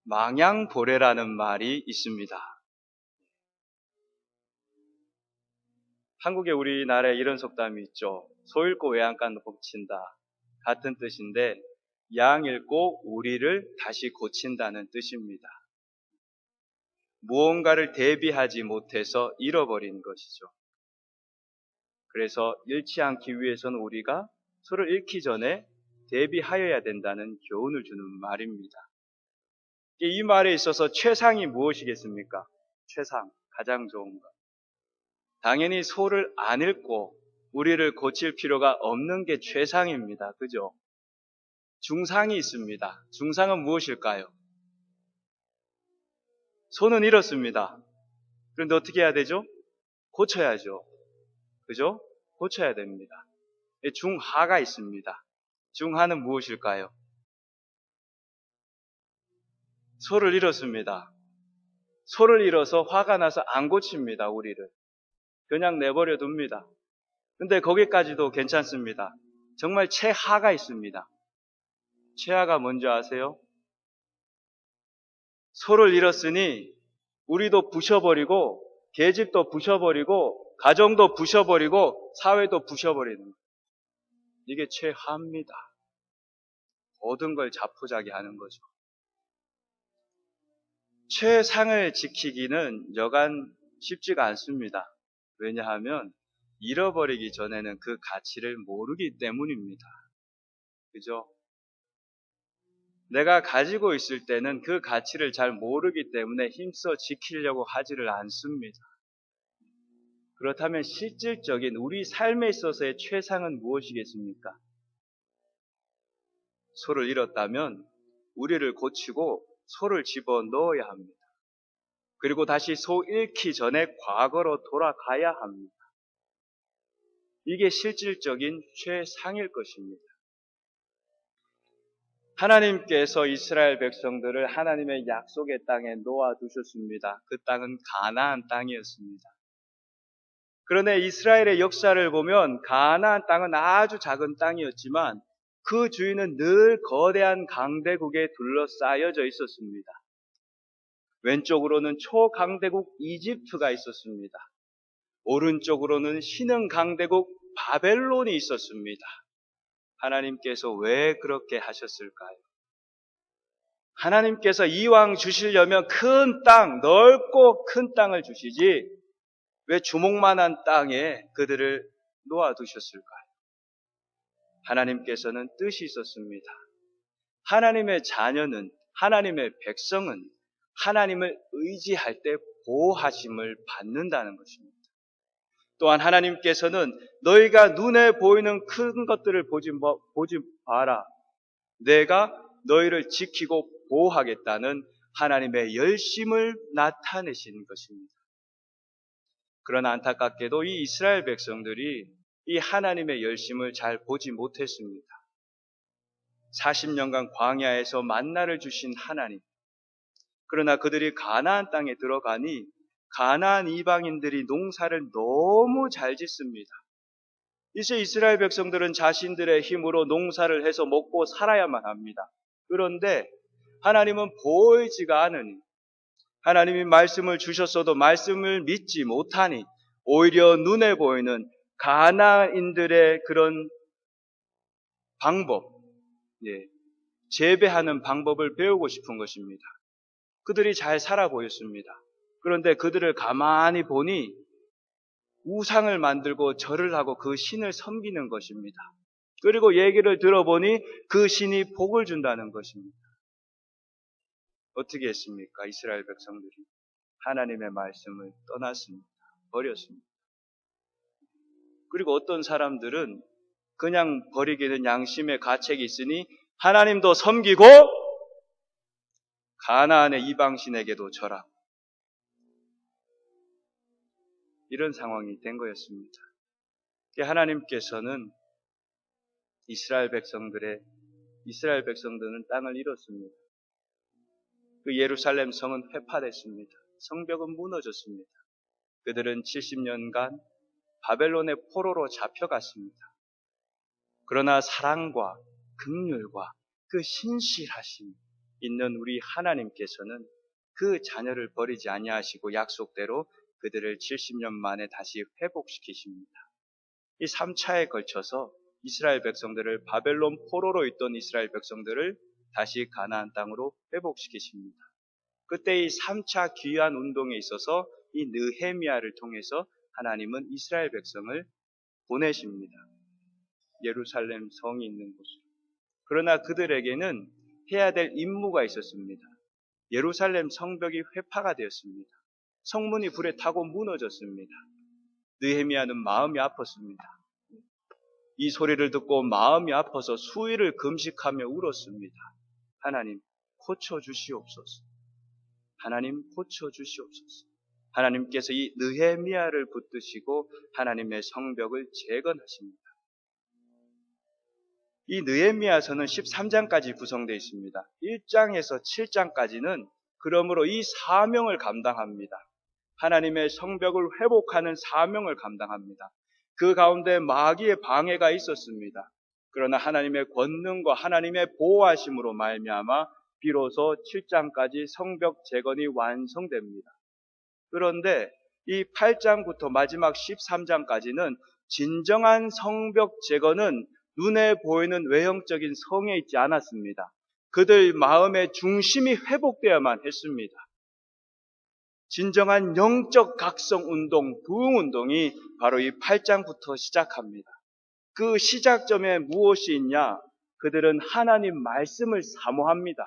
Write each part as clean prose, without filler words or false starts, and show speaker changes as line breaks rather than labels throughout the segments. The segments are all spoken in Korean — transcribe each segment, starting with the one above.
망양보레라는 말이 있습니다. 한국에 우리나라에 이런 속담이 있죠. 소 잃고 외양간 고친다 같은 뜻인데 양 잃고 우리를 다시 고친다는 뜻입니다. 무언가를 대비하지 못해서 잃어버린 것이죠. 그래서 잃지 않기 위해서는 우리가 서로 잃기 전에 대비하여야 된다는 교훈을 주는 말입니다. 이 말에 있어서 최상이 무엇이겠습니까? 최상, 가장 좋은 것. 당연히 소를 안 잃고 우리를 고칠 필요가 없는 게 최상입니다. 그죠? 중상이 있습니다. 중상은 무엇일까요? 소는 잃었습니다. 그런데 어떻게 해야 되죠? 고쳐야죠. 그죠? 고쳐야 됩니다. 중하가 있습니다. 중하는 무엇일까요? 소를 잃었습니다. 소를 잃어서 화가 나서 안 고칩니다. 우리를. 그냥 내버려 둡니다. 근데 거기까지도 괜찮습니다. 정말 최하가 있습니다. 최하가 뭔지 아세요? 소를 잃었으니 우리도 부셔버리고 계집도 부셔버리고 가정도 부셔버리고 사회도 부셔버리는 거예요. 이게 최하입니다. 모든 걸 자포자기하는 거죠. 최상을 지키기는 여간 쉽지가 않습니다. 왜냐하면 잃어버리기 전에는 그 가치를 모르기 때문입니다. 그죠? 내가 가지고 있을 때는 그 가치를 잘 모르기 때문에 힘써 지키려고 하지를 않습니다. 그렇다면 실질적인 우리 삶에 있어서의 최상은 무엇이겠습니까? 소를 잃었다면 우리를 고치고 소를 집어넣어야 합니다. 그리고 다시 소 잃기 전에 과거로 돌아가야 합니다. 이게 실질적인 최상일 것입니다. 하나님께서 이스라엘 백성들을 하나님의 약속의 땅에 놓아두셨습니다. 그 땅은 가나안 땅이었습니다. 그런데 이스라엘의 역사를 보면 가나안 땅은 아주 작은 땅이었지만 그 주위는 늘 거대한 강대국에 둘러싸여져 있었습니다. 왼쪽으로는 초강대국 이집트가 있었습니다. 오른쪽으로는 신흥 강대국 바벨론이 있었습니다. 하나님께서 왜 그렇게 하셨을까요? 하나님께서 이왕 주시려면 큰 땅, 넓고 큰 땅을 주시지 왜 주먹만한 땅에 그들을 놓아두셨을까요? 하나님께서는 뜻이 있었습니다. 하나님의 자녀는, 하나님의 백성은 하나님을 의지할 때 보호하심을 받는다는 것입니다. 또한 하나님께서는 너희가 눈에 보이는 큰 것들을 보지 마라. 내가 너희를 지키고 보호하겠다는 하나님의 열심을 나타내신 것입니다. 그러나 안타깝게도 이 이스라엘 백성들이 이 하나님의 열심을 잘 보지 못했습니다. 40년간 광야에서 만나를 주신 하나님. 그러나 그들이 가나안 땅에 들어가니 가나안 이방인들이 농사를 너무 잘 짓습니다. 이제 이스라엘 백성들은 자신들의 힘으로 농사를 해서 먹고 살아야만 합니다. 그런데 하나님은 보이지가 않으니 하나님이 말씀을 주셨어도 말씀을 믿지 못하니 오히려 눈에 보이는 가나안인들의 그런 방법, 재배하는 방법을 배우고 싶은 것입니다. 그들이 잘 살아 보였습니다. 그런데 그들을 가만히 보니 우상을 만들고 절을 하고 그 신을 섬기는 것입니다. 그리고 얘기를 들어보니 그 신이 복을 준다는 것입니다. 어떻게 했습니까? 이스라엘 백성들이 하나님의 말씀을 떠났습니다. 버렸습니다. 그리고 어떤 사람들은 그냥 버리기는 양심의 가책이 있으니 하나님도 섬기고 가나안의 이방신에게도 절하고 이런 상황이 된 거였습니다. 하나님께서는 이스라엘 백성들은 땅을 잃었습니다. 그 예루살렘 성은 회파됐습니다. 성벽은 무너졌습니다. 그들은 70년간 바벨론의 포로로 잡혀갔습니다. 그러나 사랑과 긍휼과 그 신실하심, 있는 우리 하나님께서는 그 자녀를 버리지 아니하시고 약속대로 그들을 70년 만에 다시 회복시키십니다. 이 3차에 걸쳐서 이스라엘 백성들을 바벨론 포로로 있던 이스라엘 백성들을 다시 가나안 땅으로 회복시키십니다. 그때 이 3차 귀환 운동에 있어서 이 느헤미야를 통해서 하나님은 이스라엘 백성을 보내십니다. 예루살렘 성이 있는 곳으로. 그러나 그들에게는 해야 될 임무가 있었습니다. 예루살렘 성벽이 회파가 되었습니다. 성문이 불에 타고 무너졌습니다. 느헤미야는 마음이 아팠습니다. 이 소리를 듣고 마음이 아파서 수일을 금식하며 울었습니다. 하나님, 고쳐주시옵소서. 하나님, 고쳐주시옵소서. 하나님께서 이 느헤미야를 붙드시고 하나님의 성벽을 재건하십니다. 이 느헤미야서는 13장까지 구성되어 있습니다. 1장에서 7장까지는 그러므로 이 사명을 감당합니다. 하나님의 성벽을 회복하는 사명을 감당합니다. 그 가운데 마귀의 방해가 있었습니다. 그러나 하나님의 권능과 하나님의 보호하심으로 말미암아 비로소 7장까지 성벽 재건이 완성됩니다. 그런데 이 8장부터 마지막 13장까지는 진정한 성벽 재건은 눈에 보이는 외형적인 성에 있지 않았습니다. 그들 마음의 중심이 회복되어야만 했습니다. 진정한 영적 각성 운동, 부흥 운동이 바로 이 8장부터 시작합니다. 그 시작점에 무엇이 있냐? 그들은 하나님 말씀을 사모합니다.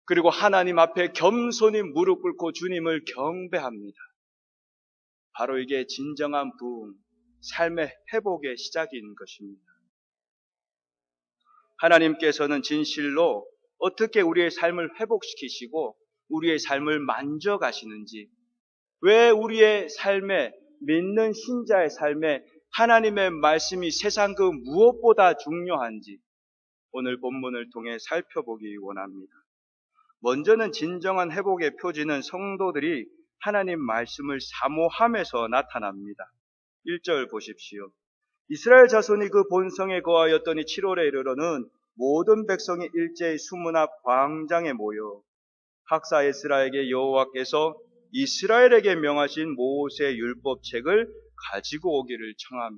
그리고 하나님 앞에 겸손히 무릎 꿇고 주님을 경배합니다. 바로 이게 진정한 부흥, 삶의 회복의 시작인 것입니다. 하나님께서는 진실로 어떻게 우리의 삶을 회복시키시고 우리의 삶을 만져가시는지, 왜 우리의 삶에, 믿는 신자의 삶에 하나님의 말씀이 세상 그 무엇보다 중요한지 오늘 본문을 통해 살펴보기 원합니다. 먼저는 진정한 회복의 표지는 성도들이 하나님 말씀을 사모함에서 나타납니다. 1절 보십시오. 이스라엘 자손이 그 본성에 거하였더니 7월에 이르러는 모든 백성이 일제히 수문 앞 광장에 모여 학사 에스라에게 여호와께서 이스라엘에게 명하신 모세 율법책을 가지고 오기를 청하며,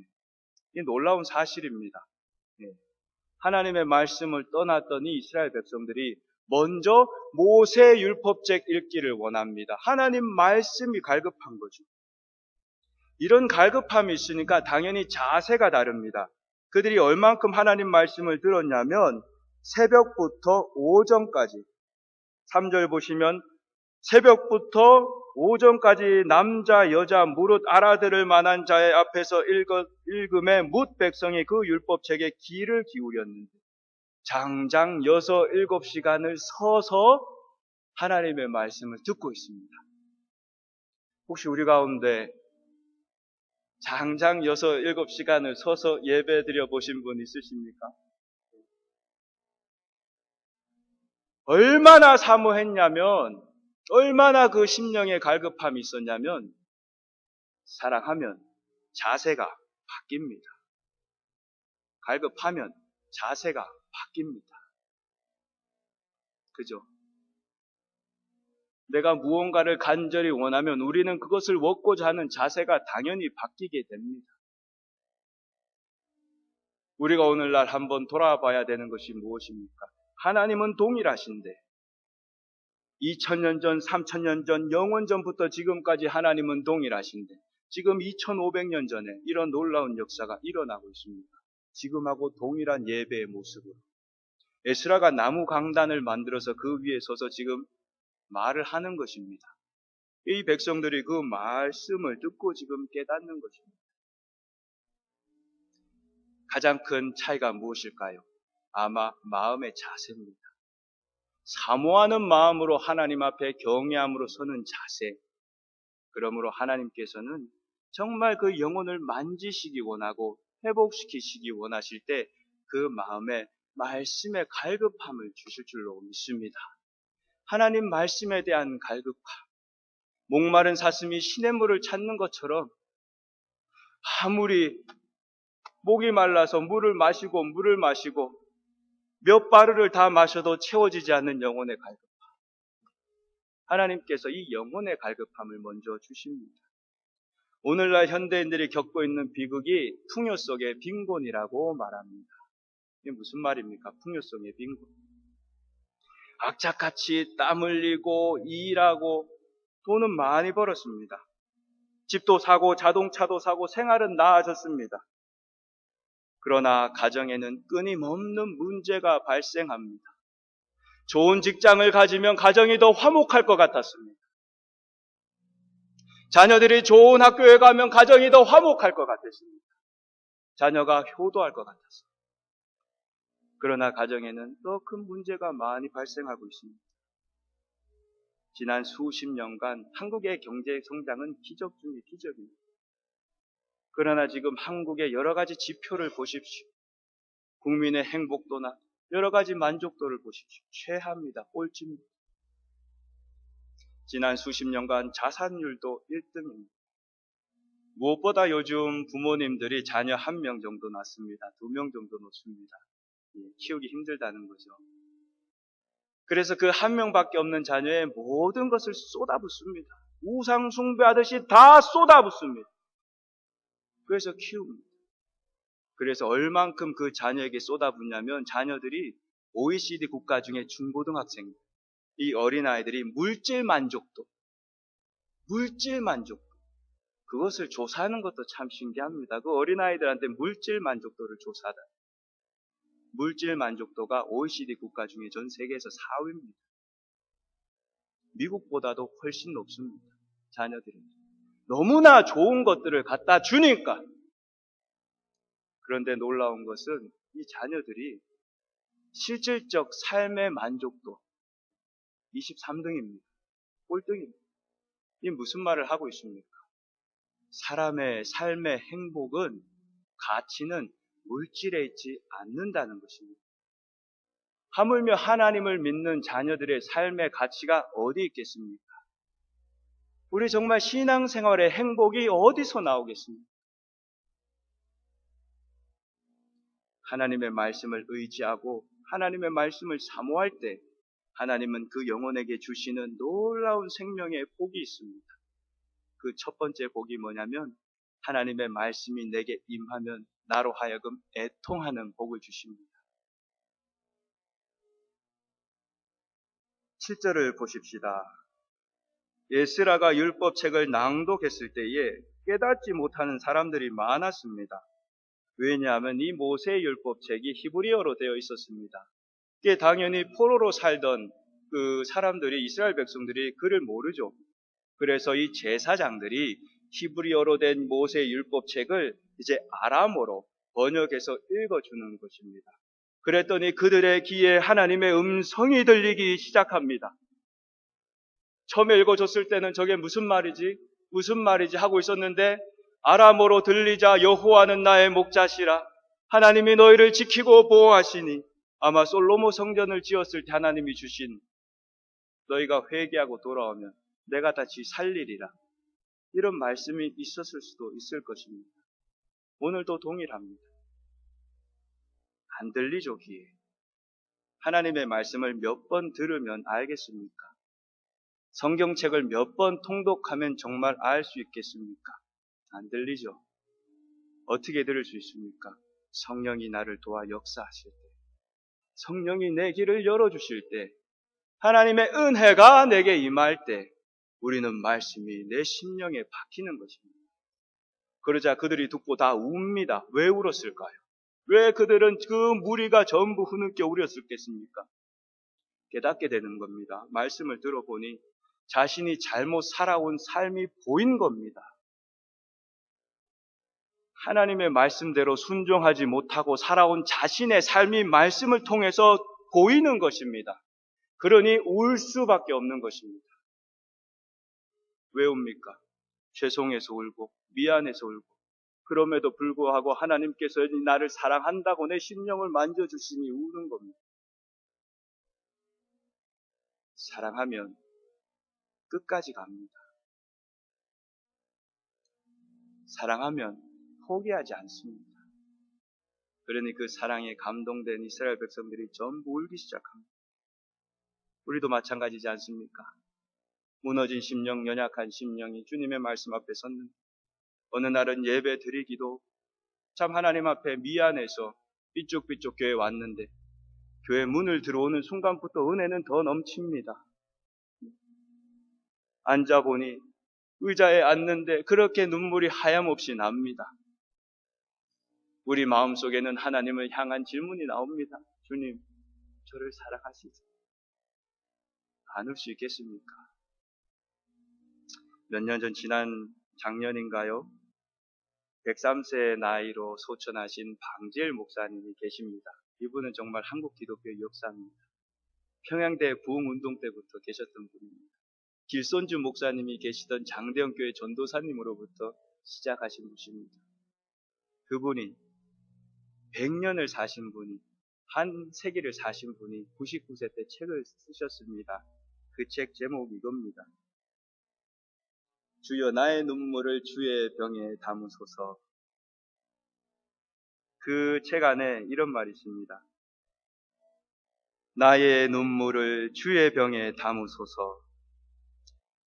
이 놀라운 사실입니다. 하나님의 말씀을 떠났더니 이스라엘 백성들이 먼저 모세 율법책 읽기를 원합니다. 하나님 말씀이 갈급한 거죠. 이런 갈급함이 있으니까 당연히 자세가 다릅니다. 그들이 얼만큼 하나님 말씀을 들었냐면 새벽부터 오전까지, 3절 보시면 새벽부터 오전까지 남자 여자 무릇 알아들을 만한 자의 앞에서 읽음에 뭇 백성이 그 율법책에 귀를 기울였는데 장장 6, 7시간을 서서 하나님의 말씀을 듣고 있습니다. 혹시 우리 가운데 장장 6, 7시간을 서서 예배 드려 보신 분 있으십니까? 얼마나 사모했냐면, 얼마나 그 심령에 갈급함이 있었냐면, 사랑하면 자세가 바뀝니다. 갈급하면 자세가 바뀝니다. 그죠? 내가 무언가를 간절히 원하면 우리는 그것을 얻고자 하는 자세가 당연히 바뀌게 됩니다. 우리가 오늘날 한번 돌아봐야 되는 것이 무엇입니까? 하나님은 동일하신데 2000년 전, 3000년 전, 영원 전부터 지금까지 하나님은 동일하신데 지금 2500년 전에 이런 놀라운 역사가 일어나고 있습니다. 지금하고 동일한 예배의 모습으로 에스라가 나무 강단을 만들어서 그 위에 서서 지금 말을 하는 것입니다. 이 백성들이 그 말씀을 듣고 지금 깨닫는 것입니다. 가장 큰 차이가 무엇일까요? 아마 마음의 자세입니다. 사모하는 마음으로 하나님 앞에 경외함으로 서는 자세. 그러므로 하나님께서는 정말 그 영혼을 만지시기 원하고 회복시키시기 원하실 때 그 마음에 말씀의 갈급함을 주실 줄로 믿습니다. 하나님 말씀에 대한 갈급함, 목마른 사슴이 시냇물을 찾는 것처럼 아무리 목이 말라서 물을 마시고 몇 바르를 다 마셔도 채워지지 않는 영혼의 갈급함. 하나님께서 이 영혼의 갈급함을 먼저 주십니다. 오늘날 현대인들이 겪고 있는 비극이 풍요 속의 빈곤이라고 말합니다. 이게 무슨 말입니까? 풍요 속의 빈곤. 악착같이 땀 흘리고 일하고 돈은 많이 벌었습니다. 집도 사고 자동차도 사고 생활은 나아졌습니다. 그러나 가정에는 끊임없는 문제가 발생합니다. 좋은 직장을 가지면 가정이 더 화목할 것 같았습니다. 자녀들이 좋은 학교에 가면 가정이 더 화목할 것 같았습니다. 자녀가 효도할 것 같았습니다. 그러나 가정에는 더 큰 문제가 많이 발생하고 있습니다. 지난 수십 년간 한국의 경제 성장은 기적 중의 기적입니다. 그러나 지금 한국의 여러 가지 지표를 보십시오. 국민의 행복도나 여러 가지 만족도를 보십시오. 최하입니다. 꼴찌입니다. 지난 수십 년간 자살률도 1등입니다. 무엇보다 요즘 부모님들이 자녀 1명 정도 낳습니다. 2명 정도 놓습니다. 키우기 힘들다는 거죠. 그래서 그 1명밖에 없는 자녀의 모든 것을 쏟아붓습니다. 우상 숭배하듯이 다 쏟아붓습니다. 그래서 키웁니다. 그래서 얼만큼 그 자녀에게 쏟아붓냐면 자녀들이 OECD 국가 중에 중고등학생, 이 어린아이들이 물질 만족도, 그것을 조사하는 것도 참 신기합니다. 그 어린아이들한테 물질 만족도를 조사하다. 물질 만족도가 OECD 국가 중에 전 세계에서 4위입니다. 미국보다도 훨씬 높습니다. 자녀들이. 너무나 좋은 것들을 갖다 주니까. 그런데 놀라운 것은 이 자녀들이 실질적 삶의 만족도 23등입니다. 꼴등입니다. 이게 무슨 말을 하고 있습니까? 사람의 삶의 행복은, 가치는 물질에 있지 않는다는 것입니다. 하물며 하나님을 믿는 자녀들의 삶의 가치가 어디 있겠습니까? 우리 정말 신앙생활의 행복이 어디서 나오겠습니까? 하나님의 말씀을 의지하고 하나님의 말씀을 사모할 때 하나님은 그 영혼에게 주시는 놀라운 생명의 복이 있습니다. 그 첫 번째 복이 뭐냐면 하나님의 말씀이 내게 임하면 나로 하여금 애통하는 복을 주십니다. 7절을 보십시다. 에스라가 율법책을 낭독했을 때에 깨닫지 못하는 사람들이 많았습니다. 왜냐하면 이 모세의 율법책이 히브리어로 되어 있었습니다. 이게 당연히 포로로 살던 그 사람들이, 이스라엘 백성들이 그를 모르죠. 그래서 이 제사장들이 히브리어로 된 모세의 율법책을 이제 아람어로 번역해서 읽어주는 것입니다. 그랬더니 그들의 귀에 하나님의 음성이 들리기 시작합니다. 처음에 읽어줬을 때는 저게 무슨 말이지 하고 있었는데 아람어로 들리자 여호와는 나의 목자시라 하나님이 너희를 지키고 보호하시니 아마 솔로몬 성전을 지었을 때 하나님이 주신 너희가 회개하고 돌아오면 내가 다시 살리리라 이런 말씀이 있었을 수도 있을 것입니다. 오늘도 동일합니다. 안 들리죠, 귀에. 하나님의 말씀을 몇 번 들으면 알겠습니까? 성경책을 몇 번 통독하면 정말 알 수 있겠습니까? 안 들리죠. 어떻게 들을 수 있습니까? 성령이 나를 도와 역사하실 때, 성령이 내 길을 열어주실 때, 하나님의 은혜가 내게 임할 때 우리는 말씀이 내 심령에 박히는 것입니다. 그러자 그들이 듣고 다 웁니다. 왜 울었을까요? 왜 그들은 그 무리가 전부 흐느껴 울었겠습니까? 깨닫게 되는 겁니다. 말씀을 들어보니 자신이 잘못 살아온 삶이 보인 겁니다. 하나님의 말씀대로 순종하지 못하고 살아온 자신의 삶이 말씀을 통해서 보이는 것입니다. 그러니 울 수밖에 없는 것입니다. 왜 웁니까? 죄송해서 울고 미안해서 울고 그럼에도 불구하고 하나님께서 나를 사랑한다고 내 심령을 만져주시니 우는 겁니다. 사랑하면 끝까지 갑니다. 사랑하면 포기하지 않습니다. 그러니 그 사랑에 감동된 이스라엘 백성들이 전부 울기 시작합니다. 우리도 마찬가지지 않습니까? 무너진 심령, 연약한 심령이 주님의 말씀 앞에 섰는데 어느 날은 예배 드리기도 참 하나님 앞에 미안해서 삐쭉삐쭉 교회 왔는데 교회 문을 들어오는 순간부터 은혜는 더 넘칩니다. 앉아보니 의자에 앉는데 그렇게 눈물이 하염없이 납니다. 우리 마음속에는 하나님을 향한 질문이 나옵니다. 주님, 저를 사랑하시지 않을 수 있겠습니까? 몇 년 전 지난 작년인가요? 103세의 나이로 소천하신 방지엘 목사님이 계십니다. 이분은 정말 한국 기독교의 역사입니다. 평양대 부흥운동 때부터 계셨던 분입니다. 길손주 목사님이 계시던 장대영 교회 전도사님으로부터 시작하신 분입니다. 그분이 100년을 사신 분이, 한 세기를 사신 분이 99세 때 책을 쓰셨습니다. 그 책 제목이 이겁니다. 주여 나의 눈물을 주의 병에 담으소서. 그 책 안에 이런 말이 있습니다. 나의 눈물을 주의 병에 담으소서.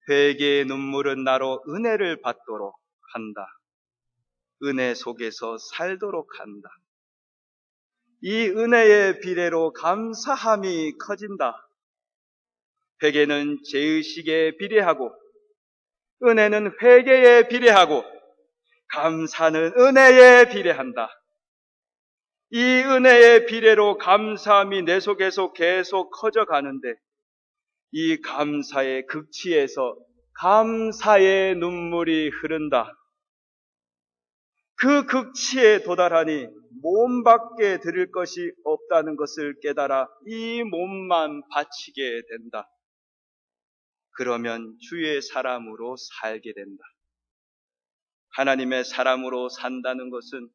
회개의 눈물은 나로 은혜를 받도록 한다. 은혜 속에서 살도록 한다. 이 은혜의 비례로 감사함이 커진다. 회개는 죄의식에 비례하고 은혜는 회개에 비례하고 감사는 은혜에 비례한다. 이 은혜의 비례로 감사함이 내 속에서 계속 커져가는데 이 감사의 극치에서 감사의 눈물이 흐른다. 그 극치에 도달하니 몸밖에 드릴 것이 없다는 것을 깨달아 이 몸만 바치게 된다. 그러면 주의 사람으로 살게 된다. 하나님의 사람으로 산다는 것은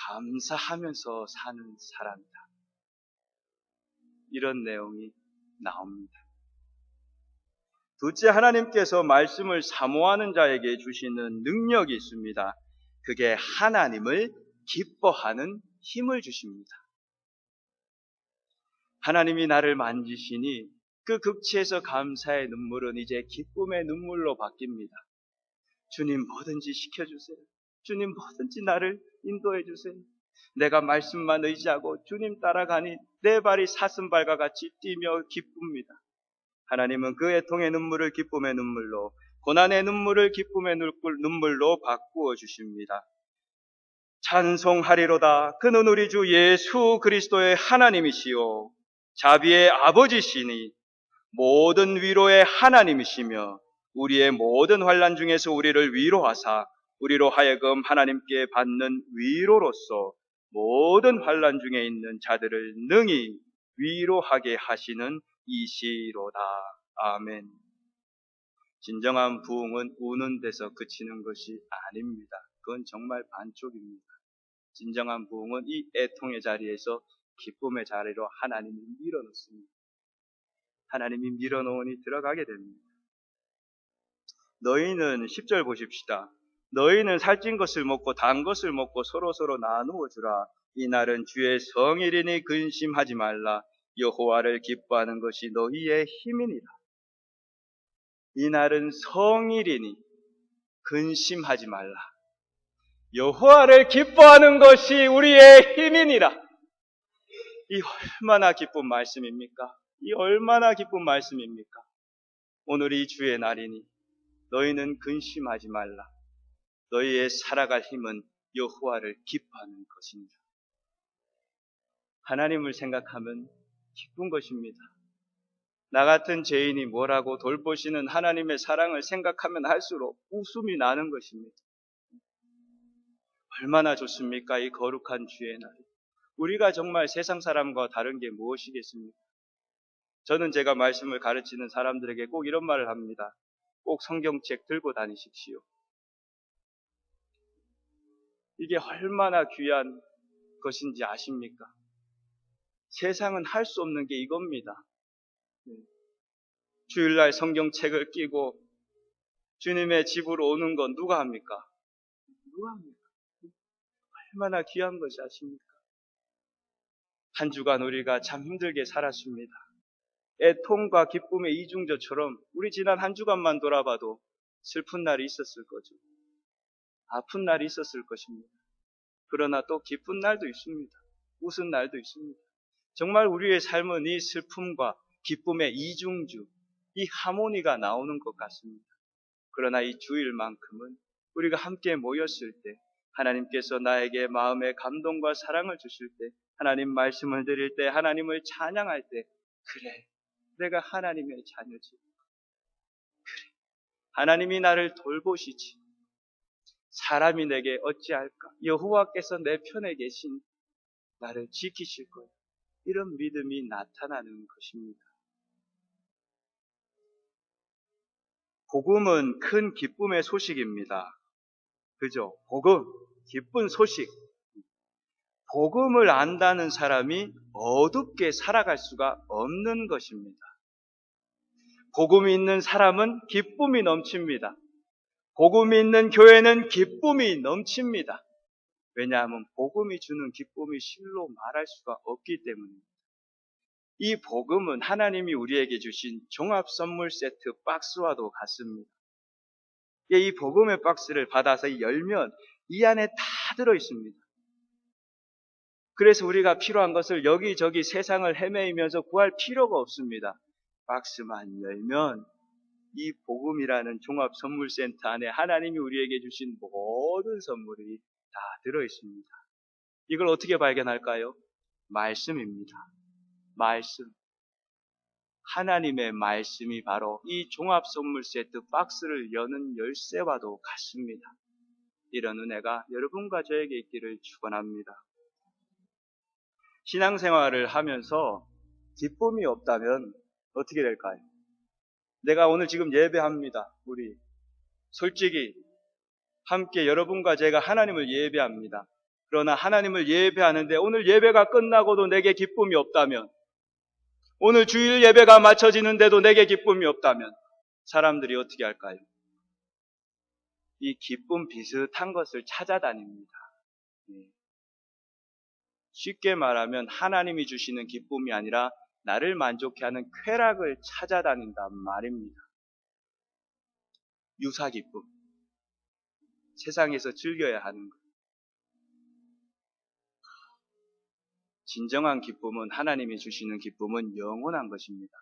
감사하면서 사는 사람이다. 이런 내용이 나옵니다. 둘째, 하나님께서 말씀을 사모하는 자에게 주시는 능력이 있습니다. 그게 하나님을 기뻐하는 힘을 주십니다. 하나님이 나를 만지시니 그 극치에서 감사의 눈물은 이제 기쁨의 눈물로 바뀝니다. 주님 뭐든지 시켜주세요. 주님 뭐든지 나를 인도해 주세요. 내가 말씀만 의지하고 주님 따라가니 내 발이 사슴발과 같이 뛰며 기쁩니다. 하나님은 그 애통의 눈물을 기쁨의 눈물로, 고난의 눈물을 기쁨의 눈물로 바꾸어 주십니다. 찬송하리로다. 그는 우리 주 예수 그리스도의 하나님이시요 자비의 아버지시니 모든 위로의 하나님이시며 우리의 모든 환난 중에서 우리를 위로하사 우리로 하여금 하나님께 받는 위로로서 모든 환난 중에 있는 자들을 능히 위로하게 하시는 이시로다. 아멘. 진정한 부흥은 우는 데서 그치는 것이 아닙니다. 그건 정말 반쪽입니다. 진정한 부흥은 이 애통의 자리에서 기쁨의 자리로 하나님이 밀어넣습니다. 하나님이 밀어넣으니 들어가게 됩니다. 너희는 10절 보십시다. 너희는 살찐 것을 먹고 단 것을 먹고 서로서로 나누어 주라. 이날은 주의 성일이니 근심하지 말라. 여호와를 기뻐하는 것이 너희의 힘이니라. 이날은 성일이니 근심하지 말라. 여호와를 기뻐하는 것이 우리의 힘이니라. 이 얼마나 기쁜 말씀입니까? 이 얼마나 기쁜 말씀입니까? 오늘이 주의 날이니 너희는 근심하지 말라. 너희의 살아갈 힘은 여호와를 기뻐하는 것입니다. 하나님을 생각하면 기쁜 것입니다. 나 같은 죄인이 뭐라고 돌보시는 하나님의 사랑을 생각하면 할수록 웃음이 나는 것입니다. 얼마나 좋습니까? 이 거룩한 주의 날. 우리가 정말 세상 사람과 다른 게 무엇이겠습니까? 저는 제가 말씀을 가르치는 사람들에게 꼭 이런 말을 합니다. 꼭 성경책 들고 다니십시오. 이게 얼마나 귀한 것인지 아십니까? 세상은 할 수 없는 게 이겁니다. 주일날 성경책을 끼고 주님의 집으로 오는 건 누가 합니까? 누가 합니까? 얼마나 귀한 것이 아십니까? 한 주간 우리가 참 힘들게 살았습니다. 애통과 기쁨의 이중저처럼 우리 지난 한 주간만 돌아봐도 슬픈 날이 있었을 거죠. 아픈 날이 있었을 것입니다. 그러나 또 기쁜 날도 있습니다. 웃은 날도 있습니다. 정말 우리의 삶은 이 슬픔과 기쁨의 이중주, 이 하모니가 나오는 것 같습니다. 그러나 이 주일만큼은 우리가 함께 모였을 때 하나님께서 나에게 마음의 감동과 사랑을 주실 때, 하나님 말씀을 드릴 때, 하나님을 찬양할 때, 그래, 내가 하나님의 자녀지. 그래, 하나님이 나를 돌보시지. 사람이 내게 어찌할까? 여호와께서 내 편에 계신 나를 지키실 거야. 이런 믿음이 나타나는 것입니다. 복음은 큰 기쁨의 소식입니다. 그죠? 복음, 기쁜 소식. 복음을 안다는 사람이 어둡게 살아갈 수가 없는 것입니다. 복음이 있는 사람은 기쁨이 넘칩니다. 복음이 있는 교회는 기쁨이 넘칩니다. 왜냐하면 복음이 주는 기쁨이 실로 말할 수가 없기 때문입니다. 이 복음은 하나님이 우리에게 주신 종합 선물 세트 박스와도 같습니다. 이 복음의 박스를 받아서 열면 이 안에 다 들어 있습니다. 그래서 우리가 필요한 것을 여기저기 세상을 헤매이면서 구할 필요가 없습니다. 박스만 열면 이 복음이라는 종합 선물 센터 안에 하나님이 우리에게 주신 모든 선물이 다 들어 있습니다. 이걸 어떻게 발견할까요? 말씀입니다. 말씀. 하나님의 말씀이 바로 이 종합 선물 세트 박스를 여는 열쇠와도 같습니다. 이런 은혜가 여러분과 저에게 있기를 축원합니다. 신앙생활을 하면서 기쁨이 없다면 어떻게 될까요? 내가 오늘 지금 예배합니다. 우리 솔직히 함께 여러분과 제가 하나님을 예배합니다. 그러나 하나님을 예배하는데 오늘 예배가 끝나고도 내게 기쁨이 없다면, 오늘 주일 예배가 마쳐지는데도 내게 기쁨이 없다면 사람들이 어떻게 할까요? 이 기쁨 비슷한 것을 찾아다닙니다. 쉽게 말하면 하나님이 주시는 기쁨이 아니라 나를 만족해 하는 쾌락을 찾아다닌단 말입니다. 유사 기쁨. 세상에서 즐겨야 하는 것. 진정한 기쁨은, 하나님이 주시는 기쁨은 영원한 것입니다.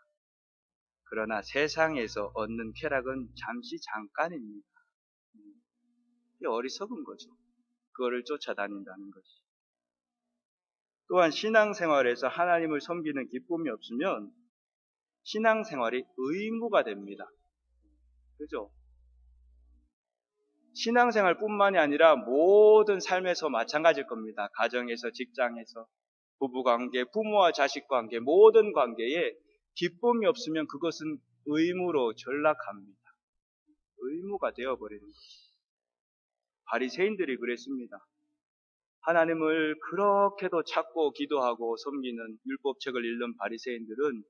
그러나 세상에서 얻는 쾌락은 잠시 잠깐입니다. 이게 어리석은 거죠. 그거를 쫓아다닌다는 것이. 또한 신앙생활에서 하나님을 섬기는 기쁨이 없으면 신앙생활이 의무가 됩니다. 그죠? 신앙생활뿐만이 아니라 모든 삶에서 마찬가지일 겁니다. 가정에서, 직장에서, 부부관계, 부모와 자식관계, 모든 관계에 기쁨이 없으면 그것은 의무로 전락합니다. 의무가 되어버리는 거죠. 바리새인들이 그랬습니다. 하나님을 그렇게도 찾고 기도하고 섬기는 율법책을 읽는 바리새인들은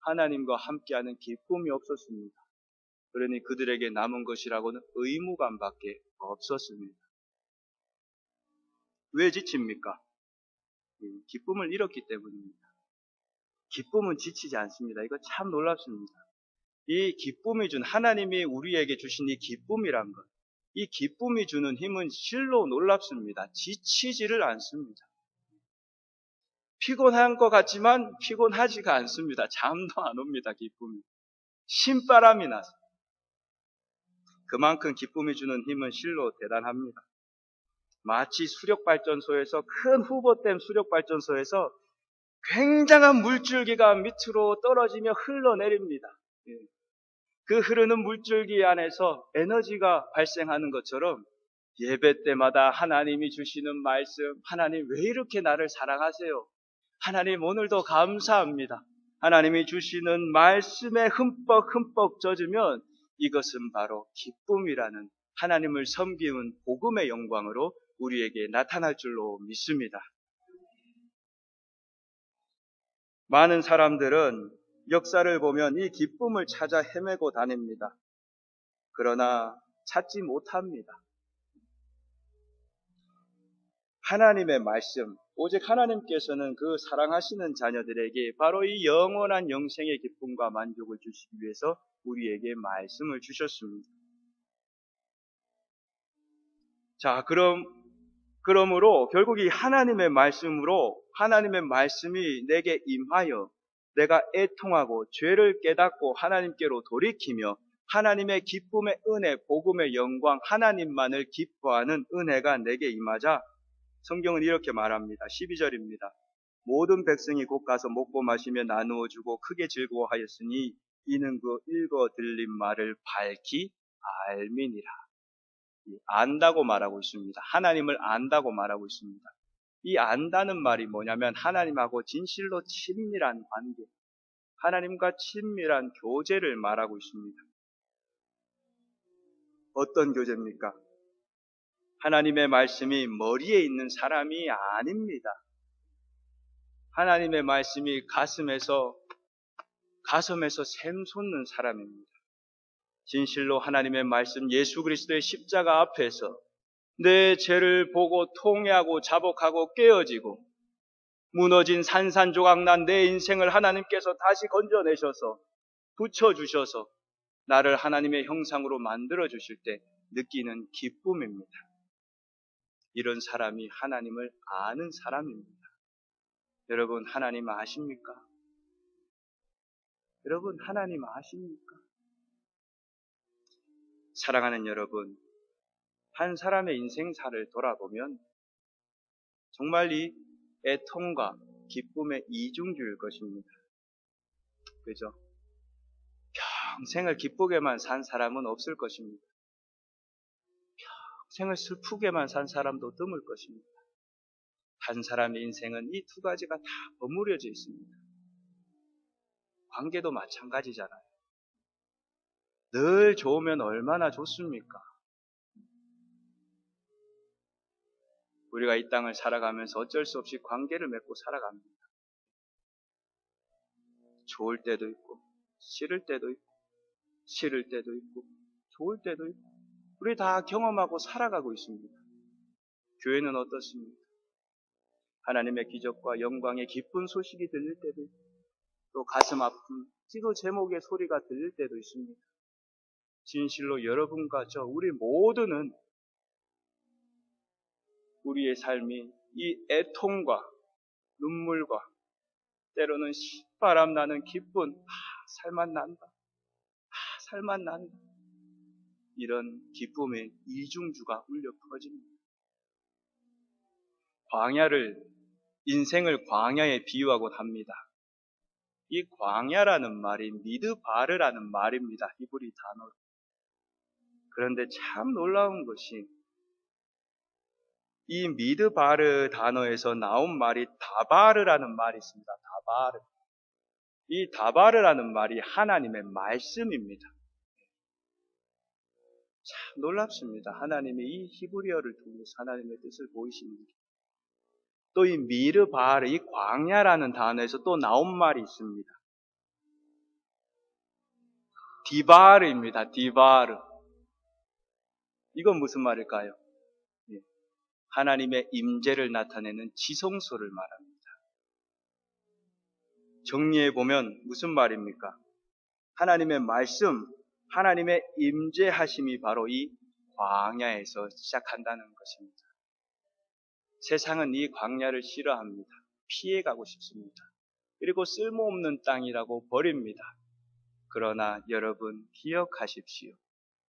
하나님과 함께하는 기쁨이 없었습니다. 그러니 그들에게 남은 것이라고는 의무감밖에 없었습니다. 왜 지칩니까? 기쁨을 잃었기 때문입니다. 기쁨은 지치지 않습니다. 이거 참 놀랍습니다. 이 기쁨이 준, 하나님이 우리에게 주신 이 기쁨이란 것, 이 기쁨이 주는 힘은 실로 놀랍습니다. 지치지를 않습니다. 피곤한 것 같지만 피곤하지가 않습니다. 잠도 안 옵니다. 기쁨이. 신바람이 나서. 그만큼 기쁨이 주는 힘은 실로 대단합니다. 마치 수력발전소에서, 큰 후보댐 수력발전소에서 굉장한 물줄기가 밑으로 떨어지며 흘러내립니다. 그 흐르는 물줄기 안에서 에너지가 발생하는 것처럼 예배 때마다 하나님이 주시는 말씀, 하나님 왜 이렇게 나를 사랑하세요? 하나님 오늘도 감사합니다. 하나님이 주시는 말씀에 흠뻑 젖으면 이것은 바로 기쁨이라는, 하나님을 섬기는 복음의 영광으로 우리에게 나타날 줄로 믿습니다. 많은 사람들은 역사를 보면 이 기쁨을 찾아 헤매고 다닙니다. 그러나 찾지 못합니다. 하나님의 말씀, 오직 하나님께서는 그 사랑하시는 자녀들에게 바로 이 영원한 영생의 기쁨과 만족을 주시기 위해서 우리에게 말씀을 주셨습니다. 자, 그러므로 결국 이 하나님의 말씀으로 하나님의 말씀이 내게 임하여 내가 애통하고 죄를 깨닫고 하나님께로 돌이키며 하나님의 기쁨의 은혜, 복음의 영광, 하나님만을 기뻐하는 은혜가 내게 임하자 성경은 이렇게 말합니다. 12절입니다. 모든 백성이 곧 가서 먹고 마시며 나누어 주고 크게 즐거워하였으니 이는 그 읽어 들린 말을 밝히 알미니라. 안다고 말하고 있습니다. 하나님을 안다고 말하고 있습니다. 이 안다는 말이 뭐냐면 하나님하고 진실로 친밀한 관계, 하나님과 친밀한 교제를 말하고 있습니다. 어떤 교제입니까? 하나님의 말씀이 머리에 있는 사람이 아닙니다. 하나님의 말씀이 가슴에서 샘솟는 사람입니다. 진실로 하나님의 말씀 예수 그리스도의 십자가 앞에서 내 죄를 보고 통회하고 자복하고 깨어지고 무너진 산산조각난 내 인생을 하나님께서 다시 건져내셔서 붙여주셔서 나를 하나님의 형상으로 만들어 주실 때 느끼는 기쁨입니다. 이런 사람이 하나님을 아는 사람입니다. 여러분 하나님 아십니까? 여러분 하나님 아십니까? 사랑하는 여러분, 한 사람의 인생사를 돌아보면 정말 이 애통과 기쁨의 이중주일 것입니다. 그죠? 평생을 기쁘게만 산 사람은 없을 것입니다. 평생을 슬프게만 산 사람도 드물 것입니다. 한 사람의 인생은 이 두 가지가 다 버무려져 있습니다. 관계도 마찬가지잖아요. 늘 좋으면 얼마나 좋습니까? 우리가 이 땅을 살아가면서 어쩔 수 없이 관계를 맺고 살아갑니다. 좋을 때도 있고 싫을 때도 있고 싫을 때도 있고 좋을 때도 있고 우리 다 경험하고 살아가고 있습니다. 교회는 어떻습니까? 하나님의 기적과 영광의 기쁜 소식이 들릴 때도 있고 또 가슴 아픈 기도 제목의 소리가 들릴 때도 있습니다. 진실로 여러분과 저 우리 모두는 우리의 삶이 이 애통과 눈물과 때로는 신바람 나는 기쁜 살만 난다. 살만 난다. 이런 기쁨의 이중주가 울려 퍼집니다. 인생을 광야에 비유하곤 합니다. 이 광야라는 말이 미드바르라는 말입니다. 히브리 단어로. 그런데 참 놀라운 것이 이 미드바르 단어에서 나온 말이 다바르라는 말이 있습니다. 다바르. 이 다바르라는 말이 하나님의 말씀입니다. 참 놀랍습니다. 하나님이 이 히브리어를 통해서 하나님의 뜻을 보이십니다. 또 이 미르바르, 이 광야라는 단어에서 또 나온 말이 있습니다. 디바르입니다. 디바르. 이건 무슨 말일까요? 하나님의 임재를 나타내는 지성소를 말합니다. 정리해보면 무슨 말입니까? 하나님의 말씀, 하나님의 임재하심이 바로 이 광야에서 시작한다는 것입니다. 세상은 이 광야를 싫어합니다. 피해가고 싶습니다. 그리고 쓸모없는 땅이라고 버립니다. 그러나 여러분 기억하십시오.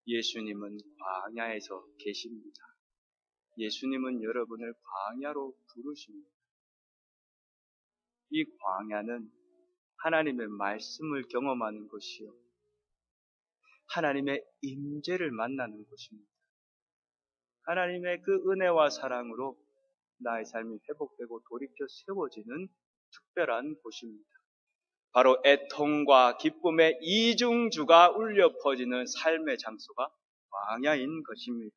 예수님은 광야에서 계십니다. 예수님은 여러분을 광야로 부르십니다. 이 광야는 하나님의 말씀을 경험하는 것이요. 하나님의 임재를 만나는 곳입니다. 하나님의 그 은혜와 사랑으로 나의 삶이 회복되고 돌이켜 세워지는 특별한 곳입니다. 바로 애통과 기쁨의 이중주가 울려 퍼지는 삶의 장소가 광야인 것입니다.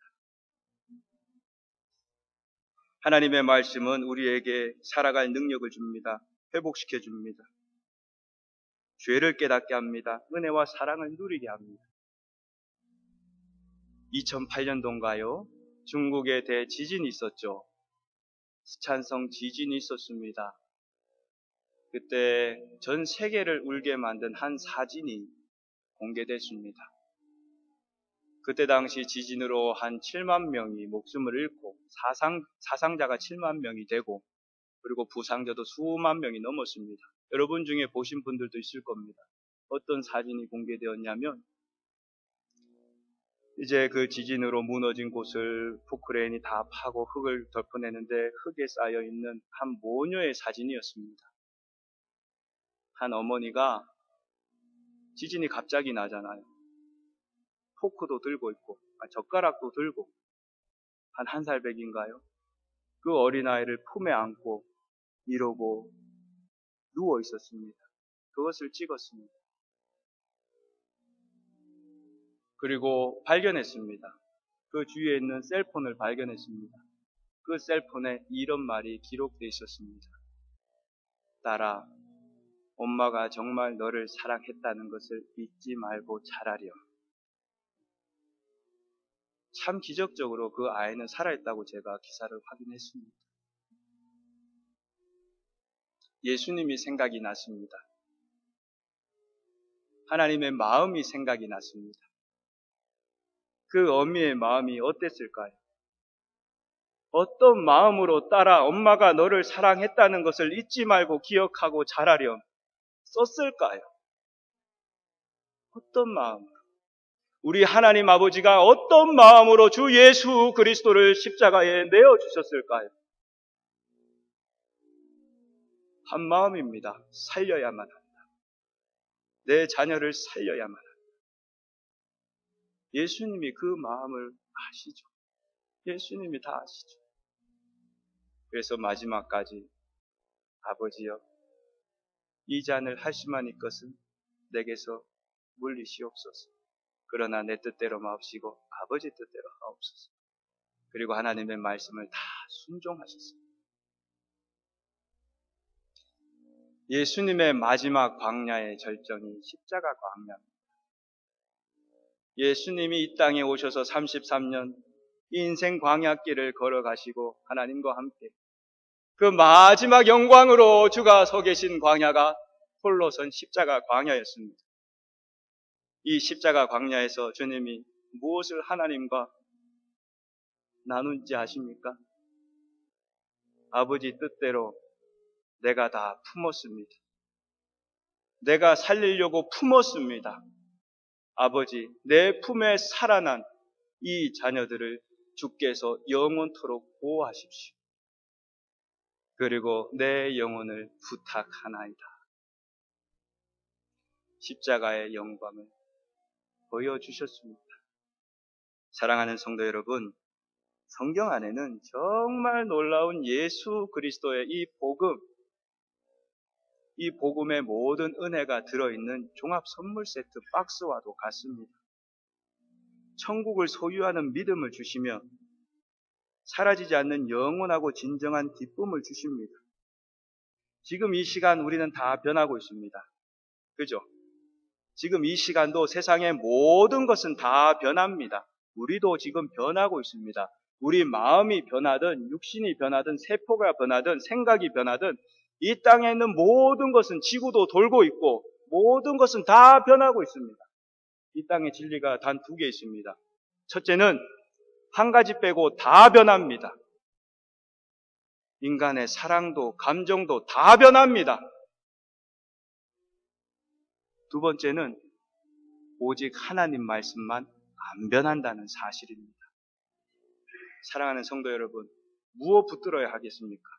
하나님의 말씀은 우리에게 살아갈 능력을 줍니다. 회복시켜 줍니다. 죄를 깨닫게 합니다. 은혜와 사랑을 누리게 합니다. 2008년도인가요? 중국에 대지진이 있었죠. 스촨성 지진이 있었습니다. 그때 전 세계를 울게 만든 한 사진이 공개됐습니다. 그때 당시 지진으로 한 7만 명이 목숨을 잃고 사상자가 7만 명이 되고 그리고 부상자도 수만 명이 넘었습니다. 여러분 중에 보신 분들도 있을 겁니다. 어떤 사진이 공개되었냐면 이제 그 지진으로 무너진 곳을 포크레인이 다 파고 흙을 덮어내는데 흙에 쌓여있는 한 모녀의 사진이었습니다. 한 어머니가 지진이 갑자기 나잖아요. 포크도 들고 있고 젓가락도 들고 한 살 배기인가요? 그 어린아이를 품에 안고 이러고 누워 있었습니다. 그것을 찍었습니다. 그리고 발견했습니다. 그 주위에 있는 셀폰을 발견했습니다. 그 셀폰에 이런 말이 기록되어 있었습니다. 딸아, 엄마가 정말 너를 사랑했다는 것을 잊지 말고 잘하렴. 참 기적적으로 그 아이는 살아있다고 제가 기사를 확인했습니다. 예수님이 생각이 났습니다. 하나님의 마음이 생각이 났습니다. 그 어미의 마음이 어땠을까요? 어떤 마음으로 딸아, 엄마가 너를 사랑했다는 것을 잊지 말고 기억하고 잘하렴 썼을까요? 어떤 마음으로? 우리 하나님 아버지가 어떤 마음으로 주 예수 그리스도를 십자가에 내어주셨을까요? 한 마음입니다. 살려야만 한다. 내 자녀를 살려야만 한다. 예수님이 그 마음을 아시죠. 예수님이 다 아시죠. 그래서 마지막까지 아버지여, 이 잔을 하시마니 것은 내게서 물리시옵소서. 그러나 내 뜻대로 마옵시고 아버지 뜻대로 하옵소서. 그리고 하나님의 말씀을 다 순종하셨습니다. 예수님의 마지막 광야의 절정이 십자가 광야입니다. 예수님이 이 땅에 오셔서 33년 인생 광야길을 걸어가시고 하나님과 함께 그 마지막 영광으로 주가 서 계신 광야가 홀로 선 십자가 광야였습니다. 이 십자가 광야에서 주님이 무엇을 하나님과 나눈지 아십니까? 아버지 뜻대로 내가 다 품었습니다. 내가 살리려고 품었습니다. 아버지, 내 품에 살아난 이 자녀들을 주께서 영원토록 보호하십시오. 그리고 내 영혼을 부탁하나이다. 십자가의 영광을 보여주셨습니다. 사랑하는 성도 여러분, 성경 안에는 정말 놀라운 예수 그리스도의 이 복음, 이 복음의 모든 은혜가 들어있는 종합 선물 세트 박스와도 같습니다. 천국을 소유하는 믿음을 주시며 사라지지 않는 영원하고 진정한 기쁨을 주십니다. 지금 이 시간 우리는 다 변하고 있습니다. 그죠? 지금 이 시간도 세상의 모든 것은 다 변합니다. 우리도 지금 변하고 있습니다. 우리 마음이 변하든 육신이 변하든 세포가 변하든 생각이 변하든 이 땅에 있는 모든 것은 지구도 돌고 있고 모든 것은 다 변하고 있습니다. 이 땅의 진리가 단 2개 있습니다. 첫째는 한 가지 빼고 다 변합니다. 인간의 사랑도 감정도 다 변합니다. 두 번째는 오직 하나님 말씀만 안 변한다는 사실입니다. 사랑하는 성도 여러분, 무엇 붙들어야 하겠습니까?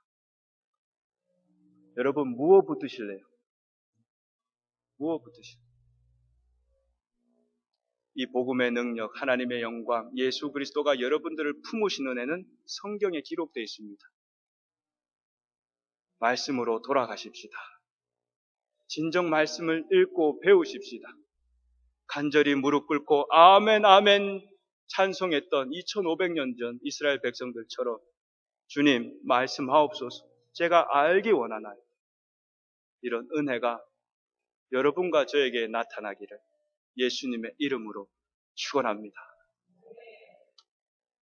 여러분 무엇 붙드실래요? 무엇 붙드실래요? 이 복음의 능력, 하나님의 영광, 예수 그리스도가 여러분들을 품으신 은혜는 성경에 기록되어 있습니다. 말씀으로 돌아가십시다. 진정 말씀을 읽고 배우십시다. 간절히 무릎 꿇고 아멘 아멘 찬송했던 2500년 전 이스라엘 백성들처럼 주님 말씀하옵소서, 제가 알기 원하나요? 이런 은혜가 여러분과 저에게 나타나기를 예수님의 이름으로 축원합니다.